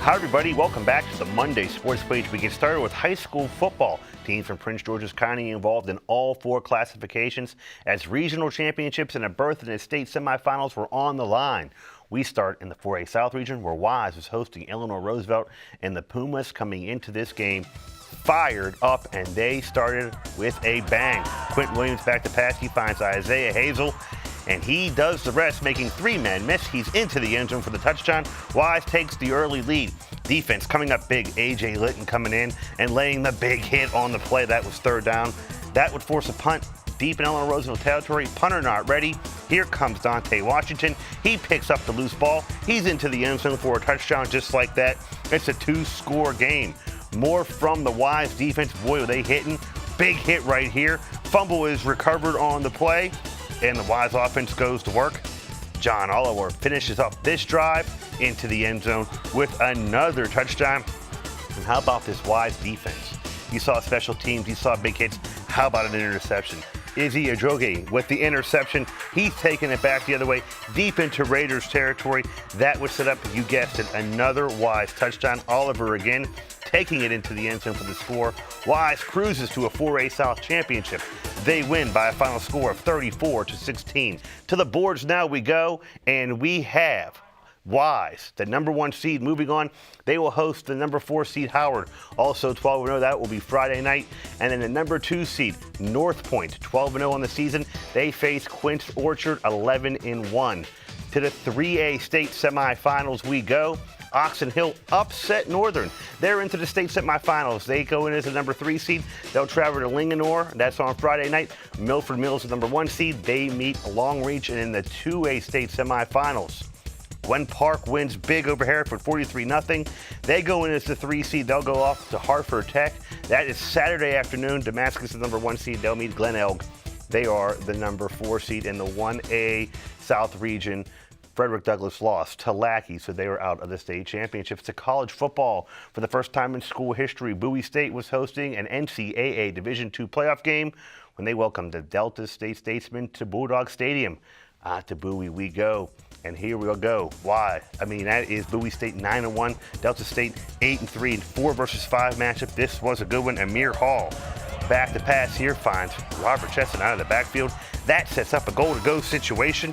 Hi everybody, welcome back to the Monday Sports Page. We get started with high school football. Teams from Prince George's County involved in all four classifications as regional championships and a berth in the state semifinals were on the line. We start in the 4A South region where Wise was hosting Eleanor Roosevelt, and the Pumas coming into this game fired up, and they started with a bang. Quentin Williams back to pass. He finds Isaiah Hazel, and he does the rest, making three men miss. He's into the end zone for the touchdown. Wise takes the early lead. Defense coming up big. A.J. Litton coming in and laying the big hit on the play. That was third down. That would force a punt deep in Eleanor Roosevelt territory. Punter not ready. Here comes Dante Washington. He picks up the loose ball. He's into the end zone for a touchdown just like that. It's a two-score game. More from the Wise defense. Boy, are they hitting. Big hit right here. Fumble is recovered on the play, and the Wise offense goes to work. John Oliver finishes up this drive into the end zone with another touchdown. And how about this Wise defense? You saw special teams, you saw big hits. How about an interception? Izzy Ajoge with the interception. He's taking it back the other way, deep into Raiders territory. That would set up, you guessed it, another Wise touchdown. Oliver again taking it into the end zone for the score. Wise cruises to a 4A South championship. They win by a final score of 34-16. To the boards now we go, and we have Wise, the number 1 seed, moving on. They will host the number 4 seed Howard, also 12-0. That will be Friday night. And then the number 2 seed North Point, 12-0 on the season. They face Quince Orchard, 11-1. To the 3A state semifinals we go. Oxon Hill upset Northern. They're into the state semifinals. They go in as the number 3 seed. They'll travel to Linganore. That's on Friday night. Milford Mills, the number 1 seed. They meet Long Reach, and in the 2A state semifinals, Gwen Park wins big over Hereford, 43-0. They go in as the 3 seed. They'll go off to Hartford Tech. That is Saturday afternoon. Damascus, the number 1 seed. They'll meet Glen Elg. They are the number 4 seed in the 1A South region. Frederick Douglass lost to Lackey, so they were out of the state championships. To college football, for the first time in school history, Bowie State was hosting an NCAA Division II playoff game when they welcomed the Delta State Statesmen to Bulldog Stadium. To Bowie we go, and here we'll go. Why? I mean, that is Bowie State 9-1, Delta State 8-3, 4 versus 5 matchup. This was a good one. Amir Hall back to pass here, finds Robert Chesson out of the backfield. That sets up a goal-to-go situation.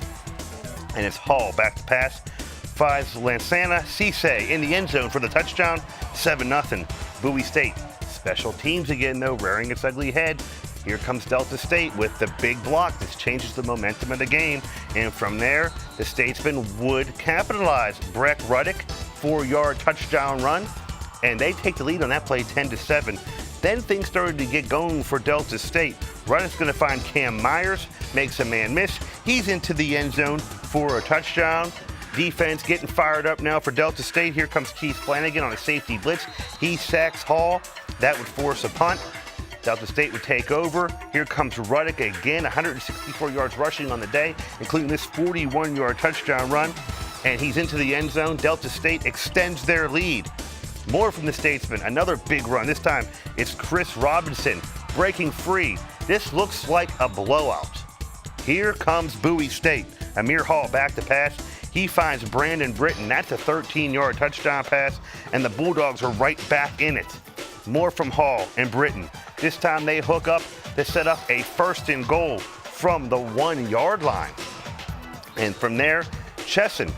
And it's Hall back to pass. Finds Lansana Cisse in the end zone for the touchdown. 7-0. Bowie State. Special teams again, though, rearing its ugly head. Here comes Delta State with the big block. This changes the momentum of the game. And from there, the Statesmen would capitalize. Breck Ruddick, 4-yard touchdown run. And they take the lead on that play 10-7. Then things started to get going for Delta State. Ruddick's going to find Cam Myers, makes a man miss. He's into the end zone for a touchdown. Defense getting fired up now for Delta State. Here comes Keith Flanagan on a safety blitz. He sacks Hall. That would force a punt. Delta State would take over. Here comes Ruddick again, 164 yards rushing on the day, including this 41-yard touchdown run. And he's into the end zone. Delta State extends their lead. More from the Statesmen, another big run. This time it's Chris Robinson breaking free. This looks like a blowout. Here comes Bowie State. Amir Hall back to pass. He finds Brandon Britton. That's a 13-yard touchdown pass, and the Bulldogs are right back in it. More from Hall and Britton. This time they hook up to set up a 1st and goal from the 1-yard line. And from there, Chesson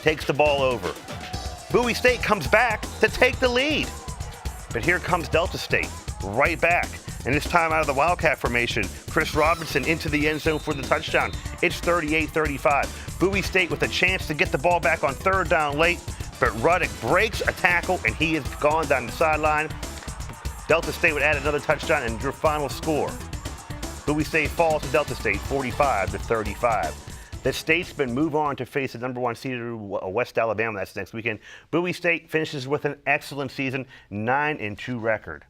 takes the ball over. Bowie State comes back to take the lead. But here comes Delta State right back. And this time out of the Wildcat formation, Chris Robinson into the end zone for the touchdown. It's 38-35. Bowie State with a chance to get the ball back on 3rd down late, but Ruddick breaks a tackle, and he is gone down the sideline. Delta State would add another touchdown, and your final score. Bowie State falls to Delta State 45-35. The Statesmen move on to face the number 1 seed West Alabama. That's next weekend. Bowie State finishes with an excellent season, 9-2 record.